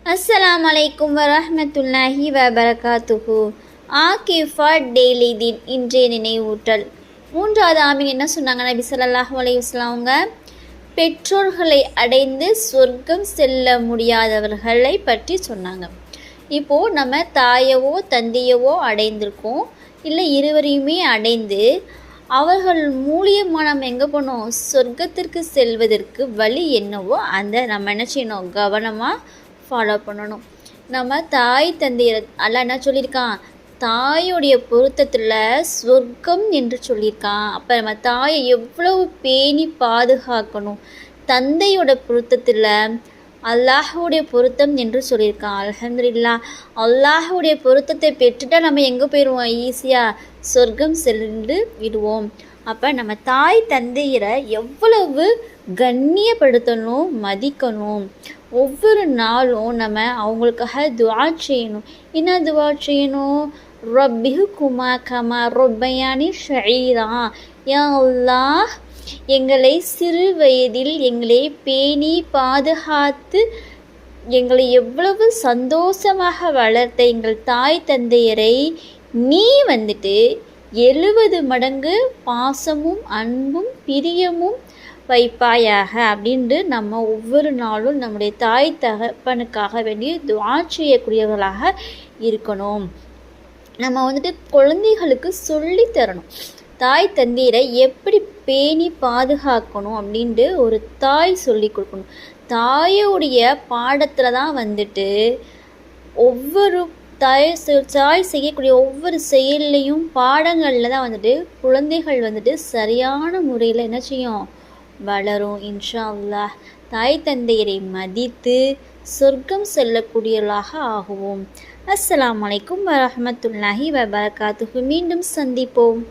அஸ்ஸலாமு அலைக்கும் வரஹ்மத்துல்லாஹி வபரகாத்துஹு. ஆகிஃபா டெய்லி தீன் இன்றைய நினைவூட்டல். மூன்றாவது ஆமீன் என்ன சொன்னாங்க நபி ஸல்லல்லாஹு அலைஹி வஸல்லம் அவங்க? பெற்றோர்களை அடைந்து சொர்க்கம் செல்ல முடியாதவர்களை பற்றி சொன்னாங்க. இப்போது நம்ம தாயவோ தந்தையவோ அடைந்திருக்கோம், இல்லை இருவரையுமே அடைந்து அவர்கள் மூலியமாக நம்ம எங்கே போனோம், சொர்க்கத்திற்கு செல்வதற்கு வழி என்னவோ அந்த நம்ம என்ன செய்யணும், கவனமாக ஃபாலோ பண்ணணும். நம்ம தாய் தந்தையர் அல்லாஹ் என்ன சொல்லியிருக்கான், தாயோடைய பொருத்தத்தில் சொர்க்கம் என்று சொல்லியிருக்கான். அப்போ நம்ம தாயை எவ்வளவு பேணி பாதுகாக்கணும். தந்தையோட பொருத்தத்தில் அல்லாஹுடைய பொருத்தம் என்று சொல்லியிருக்கான். அல்ஹம்துலில்லாஹ், அல்லாஹுடைய பொருத்தத்தை பெற்றுட்டால் நம்ம எங்கே போயிடுவோம், ஈஸியாக சொர்க்கம் சென்று விடுவோம். அப்போ நம்ம தாய் தந்தையரை எவ்வளவு கண்ணியப்படுத்தணும், மதிக்கணும். ஒவ்வொரு நாளும் நம்ம அவங்களுக்காக துஆ செய்யணும். என்ன துஆ செய்யணும்? ரப்பிஹுகுமா கமா ரப்பயானி ஷஈரா. யா அல்லாஹ், எங்களை சிறு வயதில் எங்களை பேணி பாதுகாத்து எங்களை எவ்வளவு சந்தோஷமாக வளர்த்த எங்கள் தாய் தந்தையரை நீ 70 மடங்கு பாசமும் அன்பும் பிரியமும் வைப்பாயாக அப்படின்ட்டு நம்ம ஒவ்வொரு நாளும் நம்முடைய தாய் தகப்பனுக்காக வேண்டி துஆ செய்யக்கூடியவர்களாக இருக்கணும். நம்ம குழந்தைகளுக்கு சொல்லி தரணும், தாய் தந்தையரை எப்படி பேணி பாதுகாக்கணும் அப்படின்ட்டு ஒரு தாய் சொல்லி கொடுக்கணும். தாயோடைய பாடத்தில் தான் ஒவ்வொரு தாய் செய்யக்கூடிய ஒவ்வொரு செயல்லையும் பாடங்களில் தான் குழந்தைகள் சரியான முறையில் என்ன செய்யும், வளரும். இன்ஷா அல்லாஹ் தாய் தந்தையரை மதித்து சொர்க்கம் செல்லக்கூடியவர்களாக ஆகுவோம். அஸ்ஸலாமு அலைக்கும் வரஹ்மத்துல்லாஹி வபரகாத்துஹு. மீண்டும் சந்திப்போம்.